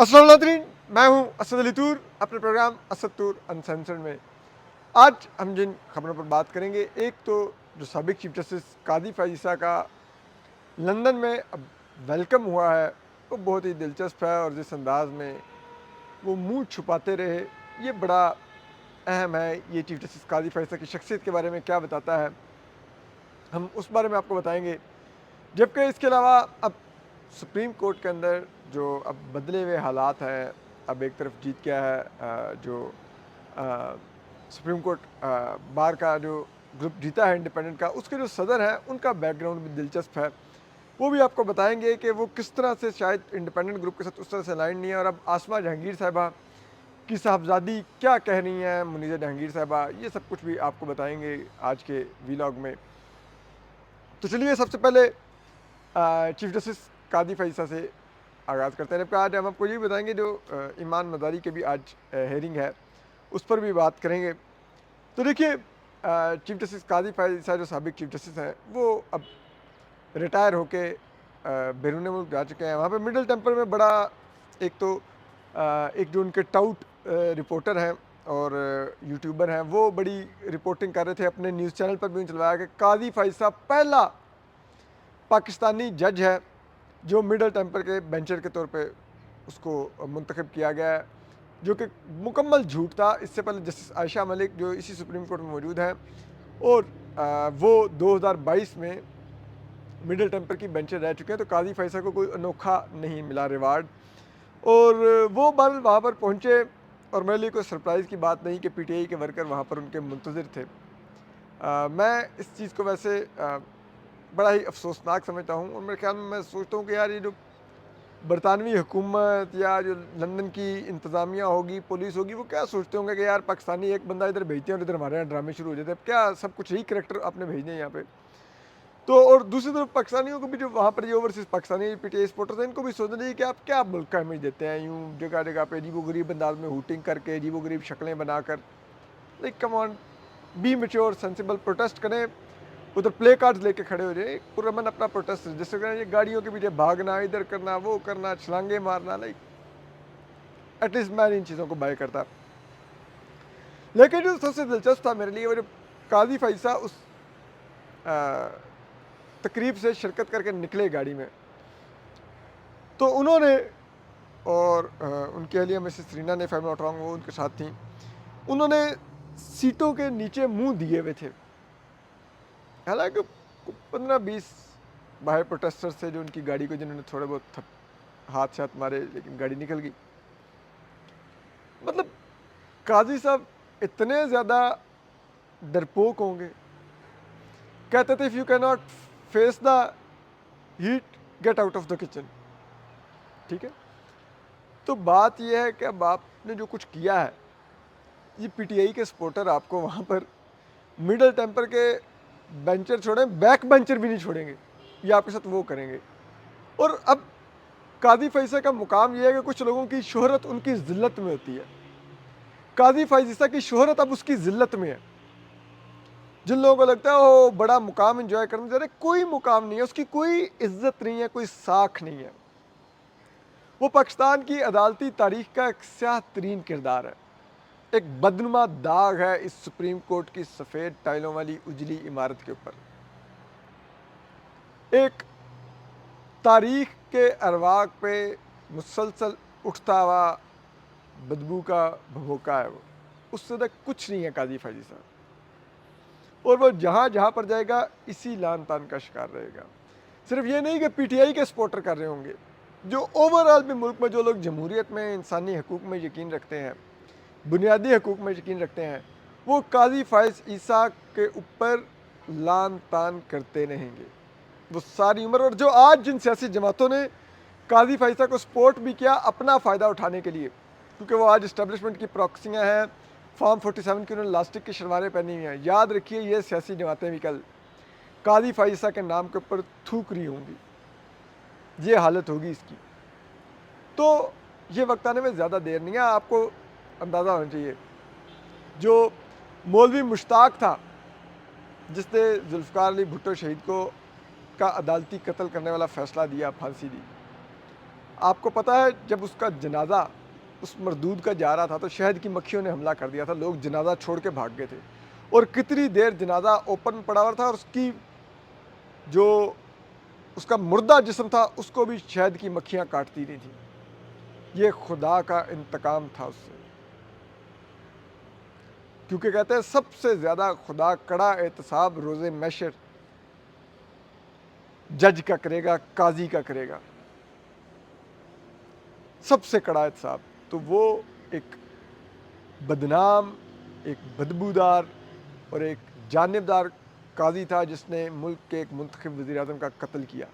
अस्सलाम नाज़रीन, मैं हूं असद अली तूर अपने प्रोग्राम असद तूर अनसेंसर्ड में। आज हम जिन खबरों पर बात करेंगे, एक तो जो साबिक चीफ जस्टिस कादी फ़ायज़ का लंदन में अब वेलकम हुआ है, वो बहुत ही दिलचस्प है और जिस अंदाज में वो मुंह छुपाते रहे, ये बड़ा अहम है। ये चीफ जस्टिस कादी फ़ायज़ की शख्सियत के बारे में क्या बताता है, हम उस बारे में आपको बताएंगे। जबकि इसके अलावा अब सुप्रीम कोर्ट के अंदर जो अब बदले हुए हालात हैं, अब एक तरफ जीत गया है जो अ, सुप्रीम कोर्ट बार का जो ग्रुप जीता है इंडिपेंडेंट का, उसके जो सदर हैं उनका बैकग्राउंड भी दिलचस्प है। वो भी आपको बताएंगे कि वो किस तरह से शायद इंडिपेंडेंट ग्रुप के साथ उस तरह से अलाइन नहीं है, और अब आसमा जहांगीर साहिबा की साहबजादी क्या कह रही हैं, मुनीज़ा जहांगीर साहिबा, ये सब कुछ भी आपको बताएंगे आज के वीलॉग में। तो चलिए सबसे पहले चीफ जस्टिस कादी फ़ायज़ से आगाज़ करते हैं। जबकि आज हम आपको ये भी बताएंगे जो ईमान मज़ारी के भी आज हेयरिंग है, उस पर भी बात करेंगे। तो देखिए चीफ जस्टिस कादी फ़ायज़ जो साबिक चीफ जस्टिस हैं, वो अब रिटायर होके बैरून मुल्क जा चुके हैं। वहाँ पे मिडल टेम्पर में बड़ा एक तो एक जो उनके टाउट रिपोर्टर हैं और यूट्यूबर हैं, वो बड़ी रिपोर्टिंग कर रहे थे, अपने न्यूज़ चैनल पर भी चलवाया कि कादी फ़ायज़ पहला पाकिस्तानी जज है जो मिडल टेम्पर के बेंचर के तौर पे उसको मुंतखब किया गया है, जो कि मुकम्मल झूठ था। इससे पहले जस्टिस आयशा मलिक जो इसी सुप्रीम कोर्ट में मौजूद हैं, और वो 2022 में मिडल टेम्पर की बेंचर रह चुके हैं, तो कादी फ़ायज़ को कोई अनोखा नहीं मिला रिवार्ड। और वो बल वहाँ पर पहुँचे, और मेरे लिए कोई सरप्राइज़ की बात नहीं कि पीटीआई के वर्कर वहाँ पर उनके मुंतज़िर थे। मैं इस चीज़ को वैसे बड़ा ही अफ़सोसनाक समझता हूँ, और मेरे ख़्याल में मैं सोचता हूँ कि यार ये जो बरतानवी हुकूमत या जो लंदन की इंतज़ामिया होगी, पुलिस होगी, वो क्या सोचते होंगे कि यार पाकिस्तानी एक बंदा इधर भेजते हैं और इधर हमारे यहाँ ड्रामे शुरू हो जाते हैं। क्या सब कुछ यही करैक्टर आपने भेजने हैं यहाँ पे? तो और दूसरी तरफ पाकिस्तानियों को भी, जो वहाँ पर ये ओवरसीज़ पाकिस्तानी पीटीआई सपोर्टर्स हैं, इनको भी सोचना चाहिए कि आप क्या मुल्क का इमेज देते हैं, यूँ जगह-जगह पे अजीबो-गरीब अंदाज़ में हूटिंग करके, अजीबो-गरीब शक्लें बनाकर। Like come on, be mature, sensible, protest करें, उधर प्ले कार्ड्स लेके खड़े हो जाए, पुरअमन अपना प्रोटेस्ट रजिस्टर करें। ये गाड़ियों के पीछे भागना, इधर करना, वो करना, छलांगे मारना, लाइक एटलीस्ट मैं इन चीज़ों को बाय करता। लेकिन जो सबसे दिलचस्प था मेरे लिए, वो जो कादी फ़ायज़ उस तकरीब से शिरकत करके निकले गाड़ी में, तो उन्होंने, और उनकी अहलिया मिसेस रीना ने, फैमिली नॉट रॉन्ग, वो उनके साथ थी, उन्होंने सीटों के नीचे मुंह दिए हुए थे। हालांकि 15-20 बाहर प्रोटेस्टर्स थे जो उनकी गाड़ी को, जिन्होंने थोड़े बहुत हाथ शाथ मारे, लेकिन गाड़ी निकल गई। मतलब काजी साहब इतने ज़्यादा डरपोक होंगे, कहते थे if you can not face the heat, get out of the kitchen. ठीक है, तो बात यह है कि अब आपने जो कुछ किया है, ये पीटीआई के सपोर्टर आपको वहाँ पर मिडल टेम्पर के बेंचर छोड़ें, बैक बेंचर भी नहीं छोड़ेंगे, ये आपके साथ वो करेंगे। और अब कादी फ़ायज़ का मुकाम ये है कि कुछ लोगों की शोहरत उनकी ज़िल्लत में होती है। कादी फ़ायज़ की शोहरत अब उसकी ज़िल्लत में है। जिन लोगों को लगता है वो बड़ा मुकाम एंजॉय करने जा रहे, कोई मुकाम नहीं है, उसकी कोई इज्जत नहीं है, कोई साख नहीं है। वो पाकिस्तान की अदालती तारीख का एक स्याह तरीन किरदार है, एक बदनुमा दाग है इस सुप्रीम कोर्ट की सफ़ेद टाइलों वाली उजली इमारत के ऊपर। एक तारीख के अरवाक पे मुसलसल उठता हुआ बदबू का भभोका है वो, उससे तक कुछ नहीं है कादी फ़ायज़ साहब। और वो जहाँ जहाँ पर जाएगा इसी लान तान का शिकार रहेगा। सिर्फ ये नहीं कि पीटीआई के सपोर्टर कर रहे होंगे, जो ओवरऑल भी मुल्क में जो लोग जमहूरियत में, इंसानी हकूक़ में यकीन रखते हैं, बुनियादी हकूक़ में यकीन रखते हैं, वो कादी फ़ायज़ ईसा के ऊपर लान तान करते रहेंगे वो सारी उम्र। और जो आज जिन सियासी जमातों ने कादी फ़ायज़ को सपोर्ट भी किया अपना फ़ायदा उठाने के लिए, क्योंकि वो आज इस्टेब्लिशमेंट की प्रॉक्सियाँ हैं, फॉर्म 47 की उन्होंने लास्टिक की शलवारें पहनी हुई हैं, याद रखिए ये सियासी जमातें भी कल कादी फ़ायज़ के नाम के ऊपर थूक रही होंगी, ये हालत होगी इसकी। तो ये वक्त आने में ज़्यादा देर नहीं है, आपको अंदाज़ा होना चाहिए। जो मौलवी मुश्ताक था जिसने जुल्फ़िकार अली भुट्टो शहीद को का अदालती कत्ल करने वाला फ़ैसला दिया, फांसी दी, आपको पता है जब उसका जनाजा उस मरदूद का जा रहा था तो शहद की मक्खियों ने हमला कर दिया था, लोग जनाजा छोड़ के भाग गए थे और कितनी देर जनाजा ओपन पड़ा हुआ था और उसकी जो उसका मुर्दा जिस्म था उसको भी शहद की मक्खियां काटती नहीं थी। ये खुदा का इंतकाम था उससे, क्योंकि कहते हैं सबसे ज्यादा खुदा कड़ा एहतसाब रोजे मैशर जज का करेगा, काजी का करेगा, सबसे कड़ा एहतसाब। तो वो एक बदनाम, एक बदबूदार और एक जानिबदार काजी था जिसने मुल्क के एक मुंतखब वज़ीर आज़म का कत्ल किया।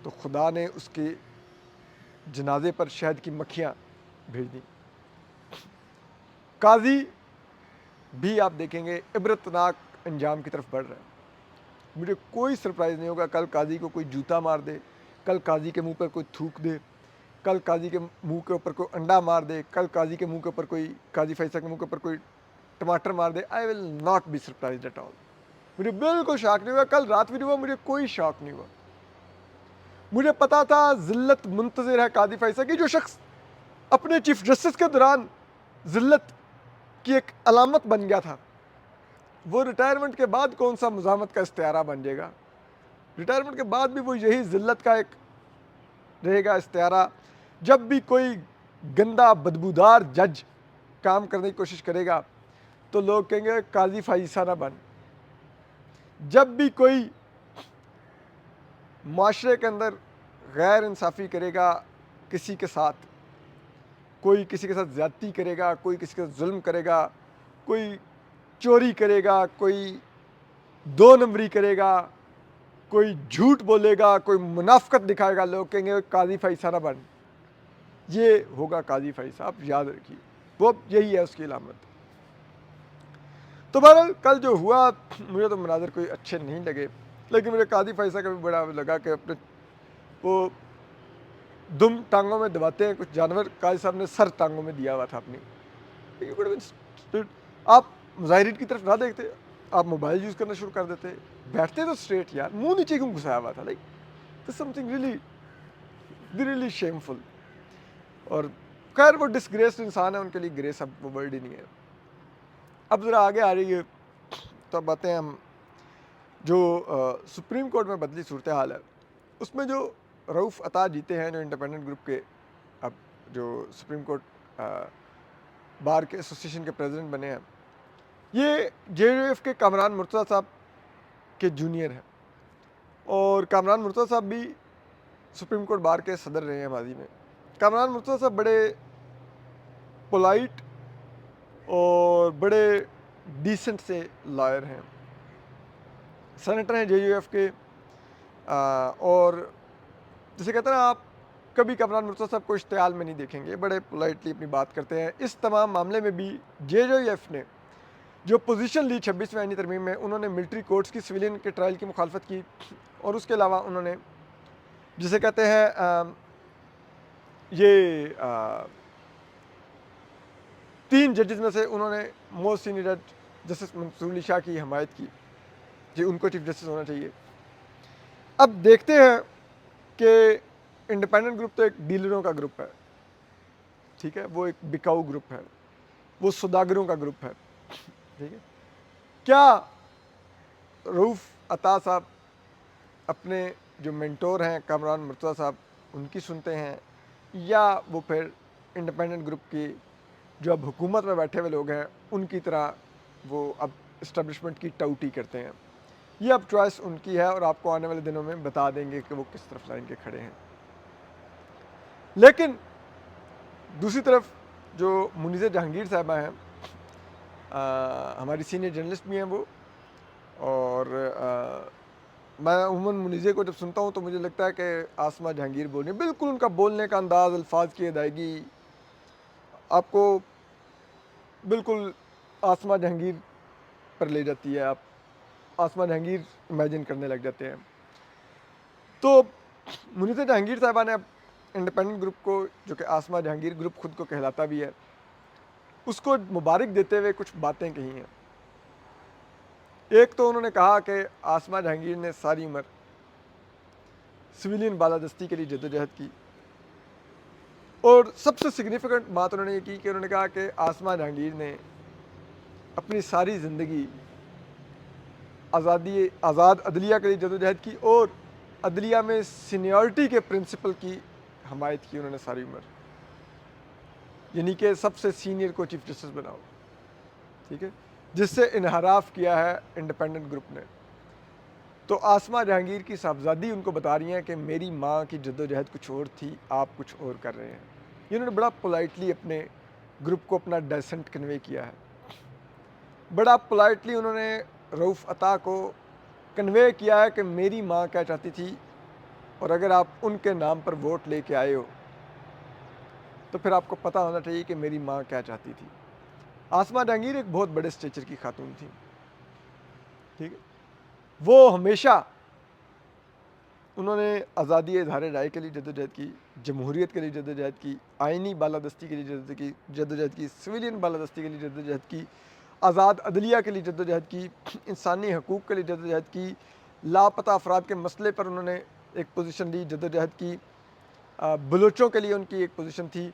तो खुदा ने उसके जनाजे पर शहद की मक्खियाँ भेज दी। काजी भी आप देखेंगे इबरतनाक अंजाम की तरफ बढ़ रहा है। मुझे कोई सरप्राइज़ नहीं होगा कल काजी को कोई जूता मार दे, कल काजी के मुंह पर कोई थूक दे, कल काजी के मुंह के ऊपर कोई अंडा मार दे, कल काजी के मुंह के ऊपर कोई, काजी फैसल के मुंह के ऊपर कोई टमाटर मार दे। I will not be surprised at all. मुझे बिल्कुल शॉक नहीं हुआ, कल रात भी नहीं हुआ, मुझे कोई शॉक नहीं हुआ। मुझे पता था जिल्लत मुंतज़िर है कादी फैसल की। जो शख्स अपने चीफ जस्टिस के दौरान जिल्लत की एक अलामत बन गया था, वो रिटायरमेंट के बाद कौन सा मुजामत का इस्तियारा बन जाएगा। रिटायरमेंट के बाद भी वो यही जिल्लत का एक रहेगा इस्तियारा। जब भी कोई गंदा बदबूदार जज काम करने की कोशिश करेगा तो लोग कहेंगे काजी फाइसा ना बन। जब भी कोई माशरे के अंदर गैर इंसाफ़ी करेगा, किसी के साथ, कोई किसी के साथ ज़्यादती करेगा, कोई किसी के साथ जुल्म करेगा, कोई चोरी करेगा, कोई दो नंबरी करेगा, कोई झूठ बोलेगा, कोई मुनाफकत दिखाएगा, लोग कहेंगे काजी फैसा ना बन। ये होगा काजी फैसा, आप याद रखिए, वो यही है उसकी अलामत। तो बहरहाल कल जो हुआ मुझे तो मनाजर कोई अच्छे नहीं लगे, लेकिन मुझे काजी फैसा का भी बड़ा लगा कि अपने वो दुम टांगों में दबाते हैं कुछ जानवर, काजी साहब ने सर टांगों में दिया हुआ था अपनी। आप मुजाहिरीन की तरफ ना देखते, आप मोबाइल यूज़ करना शुरू कर देते, बैठते तो स्ट्रेट यार, मुंह नीचे क्यों घुसाया हुआ था। Like this something really shameful. और खैर वो डिसग्रेस्ड इंसान है, उनके लिए ग्रेस अब वो वर्ड ही नहीं है। अब ज़रा आगे आ रही है तो अब बातें हम जो सुप्रीम कोर्ट में बदली सूरत हाल है उसमें जो रऊफ़ अता जीते हैं, जो इंडिपेंडेंट ग्रुप के अब जो सुप्रीम कोर्ट बार के एसोसिएशन के प्रेसिडेंट बने हैं, ये JUF के कामरान मुर्तज़ा साहब के जूनियर हैं और कामरान मुर्तज़ा साहब भी सुप्रीम कोर्ट बार के सदर रहे हैं माजी में। कामरान मुर्तज़ा साहब बड़े पोलाइट और बड़े डिसेंट से लॉयर हैं, सेनेटर हैं JUF के। और जैसे कहते हैं ना, आप कभी कामरान मुर्तज़ा साहब को इश्तियाल में नहीं देखेंगे, बड़े पोलाइटली अपनी बात करते हैं। इस तमाम मामले में भी JUF ने जो पोजीशन ली 26वें आईनी तरमीम में, उन्होंने मिलिट्री कोर्ट्स की सिविलियन के ट्रायल की मुखालफत की और उसके अलावा उन्होंने जिसे कहते हैं ये 3 जजेस में से उन्होंने मोस्ट सीनियर जज जस्टिस मंसूर अली शाह की हमायत की कि उनको चीफ जस्टिस होना चाहिए। अब देखते हैं कि इंडिपेंडेंट ग्रुप तो एक डीलरों का ग्रुप है, ठीक है, वो एक बिकाऊ ग्रुप है, वो सौदागरों का ग्रुप है, ठीक है। क्या रऊफ़ अता साहब अपने जो मेंटोर हैं कामरान मुर्तज़ा साहब उनकी सुनते हैं, या वो फिर इंडिपेंडेंट ग्रुप की जो अब हुकूमत में बैठे हुए लोग हैं उनकी तरह वो अब इस्टेब्लिशमेंट की टाउटी करते हैं? ये अब चॉइस उनकी है और आपको आने वाले दिनों में बता देंगे कि वो किस तरफ लाइन के खड़े हैं। लेकिन दूसरी तरफ जो मुनीज़ जहांगीर साहबा हैं, हमारी सीनियर जर्नलिस्ट भी हैं वो, और मैं उमूमन मुनीज़े को जब सुनता हूँ तो मुझे लगता है कि आसमा जहांगीर बोल रही है। बिल्कुल उनका बोलने का अंदाज़, अल्फाज की अदायगी आपको बिल्कुल आसमा जहांगीर पर ले जाती है, आप आसमा जहांगीर इमेजिन करने लग जाते हैं। तो मुनीज़ जहांगीर साहबा ने अब इंडिपेंडेंट ग्रुप को, जो कि आसमा जहांगीर ग्रुप खुद को कहलाता भी है, उसको मुबारक देते हुए कुछ बातें कही हैं। एक तो उन्होंने कहा कि आसमा जहांगीर ने सारी उम्र सिविलियन बालादस्ती के लिए जद्दोजहद की और सबसे सिग्निफिकेंट बात उन्होंने ये की कि उन्होंने कहा कि आसमा जहांगीर ने अपनी सारी ज़िंदगी आज़ाद अदलिया के लिए जदोजहद की और अदलिया में सीनियरिटी के प्रिंसिपल की हमायत की उन्होंने सारी उम्र, यानी कि सबसे सीनियर को चीफ जस्टिस बनाओ, ठीक है, जिससे इनहराफ किया है इंडिपेंडेंट ग्रुप ने। तो आसमा जहांगीर की साहबजादी उनको बता रही हैं कि मेरी माँ की जद्दोजहद कुछ और थी, आप कुछ और कर रहे हैं। ये उन्होंने बड़ा पोलाइटली अपने ग्रुप को अपना डेसेंट कन्वे किया है। बड़ा पोलाइटली उन्होंने रऊफ़ अता को कन्वे किया है कि मेरी माँ क्या चाहती थी और अगर आप उनके नाम पर वोट लेके आए हो तो फिर आपको पता होना चाहिए कि मेरी माँ क्या चाहती थी। आसमा जहांगीर एक बहुत बड़े स्टेचर की खातून थी, ठीक है। वो हमेशा उन्होंने आज़ादी इज़हार राय के लिए जद्दोजहद की, जमहूरियत के लिए जद्दोजहद की, आइनी बालादस्ती के लिए जद्दोजहद की, सिविलियन बालादस्ती के लिए जद्दोजहद की, आज़ाद अदलिया के लिए जद्दोजहद की, इंसानी हकूक़ के लिए जद्दोजहद की, लापता अफराद के मसले पर उन्होंने एक पोजीशन ली, जद्दोजहद की। बलूचों के लिए उनकी एक पोजीशन थी।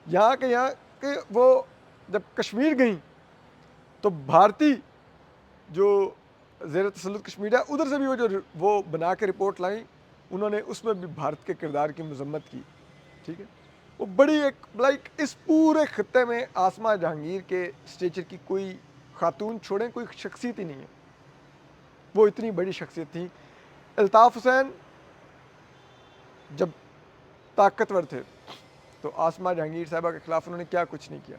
यहाँ के वो जब कश्मीर गईं तो भारतीय जो ज़ेर तसल्लुत कश्मीर है उधर से भी वो बना के रिपोर्ट लाई, उन्होंने उसमें भी भारत के किरदार की मजम्मत की, ठीक है। वो बड़ी एक लाइक इस पूरे खत्ते में आसमा जहांगीर के स्टेचर की कोई खातून छोड़ें कोई शख्सियत ही नहीं है, वो इतनी बड़ी शख्सियत थी। अल्ताफ़ हुसैन जब ताकतवर थे तो आसमा जहांगीर साहिबा के ख़िलाफ़ उन्होंने क्या कुछ नहीं किया,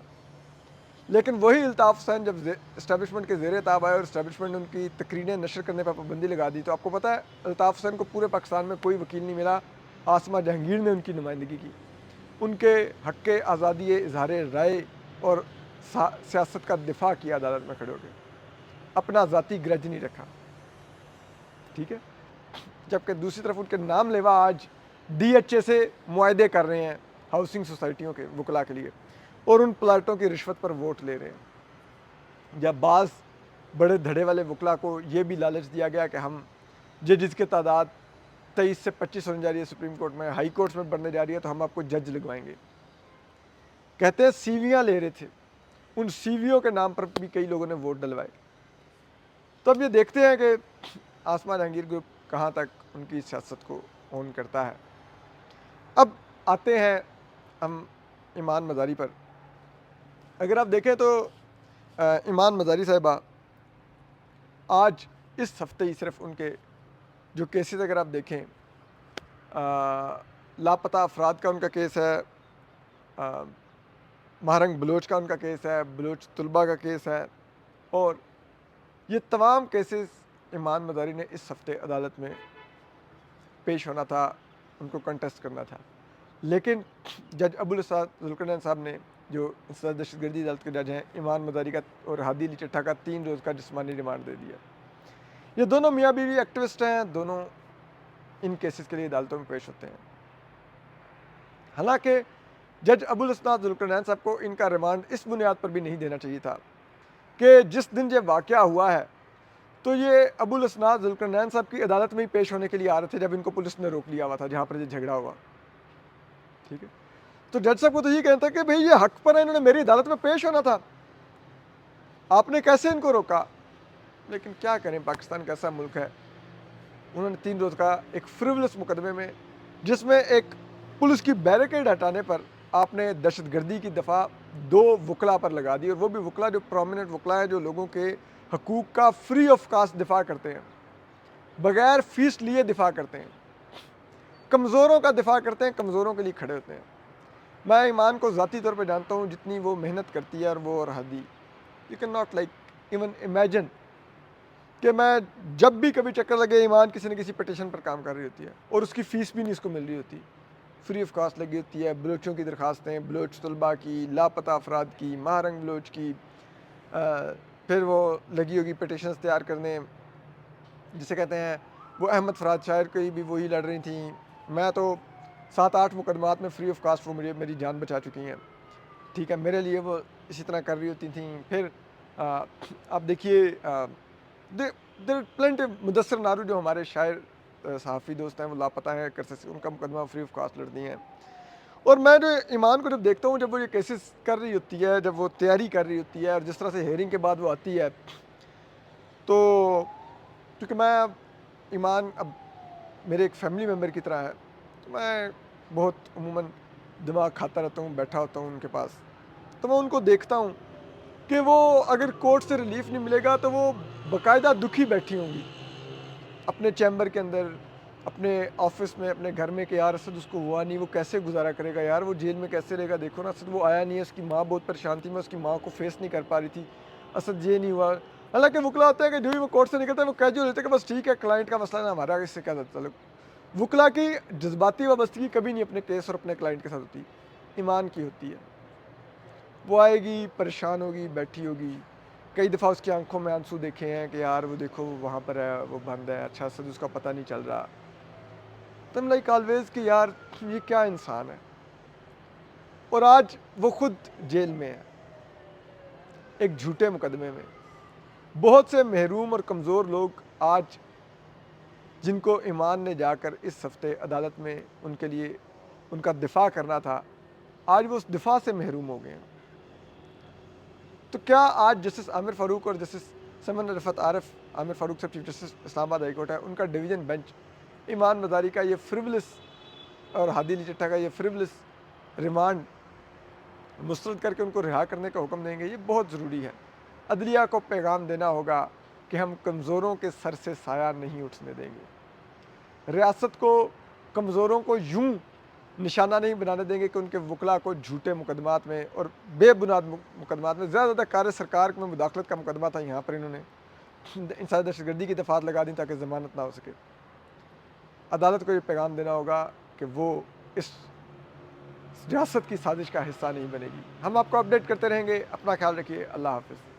लेकिन वही अल्ताफ़ हुसैन जब इस्टेबलिशमेंट के ज़ेर ताब आए और इस्टेबलिशमेंट ने उनकी तकरीरें नशर करने पर पाबंदी लगा दी, तो आपको पता है अल्ताफ़ हुसैन को पूरे पाकिस्तान में कोई वकील नहीं मिला, आसमा जहांगीर ने उनकी नुमाइंदगी की, उनके हक़ के आज़ादी इज़हार राय और सियासत का दिफा किया अदालत में खड़े होकर, अपना ज़ाती ग्रज नहीं रखा, ठीक है। जबकि दूसरी तरफ उनके नाम लेवा आज DHA से मुआहदे कर रहे हैं हाउसिंग सोसाइटियों के वकला के लिए और उन प्लाटों की रिश्वत पर वोट ले रहे हैं। या बाज़ बड़े धड़े वाले वकला को ये भी लालच दिया गया कि हम जजेस की तादाद 23 से 25 होने जा रही है सुप्रीम कोर्ट में, हाई कोर्ट्स में बढ़ने जा रही है, तो हम आपको जज लगवाएंगे। कहते हैं सीवियाँ ले रहे थे, उन सीवियों के नाम पर भी कई लोगों ने वोट डलवाए। तो अब ये देखते हैं कि आसमा जहांगीर ग्रुप कहाँ तक उनकी सियासत को ऑन करता है। अब आते हैं हम ईमान मज़ारी पर। अगर आप देखें तो ईमान मज़ारी साहिबा आज इस हफ्ते ही सिर्फ उनके जो केसेस अगर आप देखें, लापता अफराद का उनका केस है, महारंग बलोच का उनका केस है, बलोच तलबा का केस है, और ये तमाम केसेस ईमान मज़ारी ने इस हफ्ते अदालत में पेश होना था, उनको कंटेस्ट करना था, लेकिन जज अबुल इसाद जुल्करनैन साहब ने जो इंसदाद दहशतगर्दी अदालत के जज हैं, ईमान मज़ारी का और हादी अली चट्ठा का 3 रोज़ का जिस्मानी रिमांड दे दिया। ये दोनों मियाँ बीवी एक्टिविस्ट हैं, दोनों इन केसेस के लिए अदालतों में पेश होते हैं। हालांकि जज अबुल इस्नाद जुल्करनैन साहब को इनका रिमांड इस बुनियाद पर भी नहीं देना चाहिए था कि जिस दिन ये वाक़या हुआ है तो ये अबुल इस्नाद जुल्करनैन साहब की अदालत में ही पेश होने के लिए आ रहे थे जब इनको पुलिस ने रोक लिया हुआ था जहाँ पर ये झगड़ा हुआ, ठीक है। तो जज साहब को तो ये कहता है कि भाई ये हक पर है, इन्होंने मेरी अदालत में पेश होना था, आपने कैसे इनको रोका। लेकिन क्या करें, पाकिस्तान कैसा मुल्क है, उन्होंने 3 रोज़ का एक फ्रिवलस मुकदमे में जिसमें एक पुलिस की बैरिकेड हटाने पर आपने दहशतगर्दी की दफ़ा 2 वकला पर लगा दी, और वो भी वकला जो प्रोमिनेंट वकला हैं, जो लोगों के हकूक़ का फ्री ऑफ कास्ट दिफा करते हैं, बग़ैर फ़ीस लिए दिफा करते हैं, कमज़ोरों का दिफा करते हैं, कमज़ोरों के लिए खड़े होते हैं। मैं ईमान को ज़ाती तौर पर जानता हूँ, जितनी वो मेहनत करती है, और वो और Hadi, you can not like even imagine कि मैं जब भी कभी चक्कर लगे ईमान किसी न किसी पटिशन पर काम कर रही होती है और उसकी फ़ीस भी नहीं उसको मिल रही होती, फ्री ऑफ कास्ट लगी होती है। बलोचों की दरख्वास्तें, बलोच तलबा की, लापता अफराद की, महारंग बलोच की, फिर वो लगी होगी पटिशन्स तैयार करने, जिसे कहते हैं वो अहमद फराद शायर की भी वही लड़ रही थी। मैं तो 7-8 मुकदमात में फ्री ऑफ कास्ट वो मेरी जान बचा चुकी हैं, ठीक है, मेरे लिए वो इसी तरह कर रही होती थी। फिर आप देखिए देर प्लेंटी, मुदस्सर नारू जो हमारे शायर सहाफ़ी दोस्त हैं, वो लापता हैं कर सकते, उनका मुकदमा फ्री ऑफ कास्ट लड़ती हैं। और मैं जो ईमान को जब देखता हूँ, जब वो ये केसेस कर रही होती है, जब वो तैयारी कर रही होती है और जिस तरह से हेयरिंग के बाद वो आती है, तो क्योंकि मैं अब ईमान अब मेरे एक फैमिली मेम्बर की तरह है, तो मैं बहुत अमूमन दिमाग खाता रहता हूँ, बैठा होता हूँ उनके पास। तो मैं उनको देखता हूँ कि वो अगर कोर्ट से रिलीफ़ नहीं मिलेगा तो वो बाकायदा दुखी बैठी होंगी, अपने चैम्बर के अंदर, अपने ऑफ़िस में, अपने घर में कि यार असद उसको हुआ नहीं, वो कैसे गुज़ारा करेगा यार, वो जेल में कैसे रहेगा, देखो ना असद वो आया नहीं है, उसकी माँ बहुत परेशान थी, मैं उसकी माँ को फ़ेस नहीं कर पा रही थी, असद ये नहीं हुआ। हालाँकि वुकला होता है कि जो भी वो कोर्ट से निकलता है वो कैजुअल होता है कि बस ठीक है, क्लाइंट का मसला है ना हमारा, इससे क्या ताल्लुक। वुकला की जज़्बाती वाबस्तगी कभी नहीं अपने केस और अपने क्लाइंट के साथ होती, ईमान की होती है। वो आएगी, परेशान होगी, बैठी होगी। कई दफ़ा उसकी आँखों में आंसू देखे हैं कि यार वो देखो वो वहाँ पर है, वो बंद है, अच्छा असद उसका पता नहीं चल रहा। तो आई एम लाइक ऑलवेज़ कि यार ये क्या इंसान है। और आज वो खुद जेल में है, एक झूठे मुकदमे में। बहुत से महरूम और कमज़ोर लोग आज, जिनको ईमान ने जाकर इस हफ़्ते अदालत में उनके लिए उनका दिफ़ा करना था, आज वो उस दिफ़ा से महरूम हो गए हैं। तो क्या आज जस्टिस आमिर फ़ारूक और जस्टिस समन रफ़त आरिफ, आमिर फ़ारूक साहब chief justice Islamabad high court है, उनका डिवीज़न बेंच ईमान मज़ारी का ये फ्रिवलेस और हादी अली चट्टा का ये फ्रिवलेस रिमांड मुस्तरद करके उनको रिहा करने का हुक्म देंगे? ये बहुत ज़रूरी है। अदलिया को पैगाम देना होगा कि हम कमज़ोरों के सर से साया नहीं उठने देंगे। रियासत को कमज़ोरों को यूं निशाना नहीं बनाने देंगे कि उनके वकला को झूठे मुकदमात में और बेबुनाद मुकदमात में, ज़्यादा कार्य सरकार में मुदाखलत का मुकदमा था, यहाँ पर इन्होंने इंसानी दहशतगर्दी की दफ़ात लगा दी ताकि ज़मानत ना हो सके। अदालत को ये पैगाम देना होगा कि वो इस रियासत की साजिश का हिस्सा नहीं बनेगी। हम आपको अपडेट करते रहेंगे। अपना ख्याल रखिए। अल्लाह हाफ़िज़।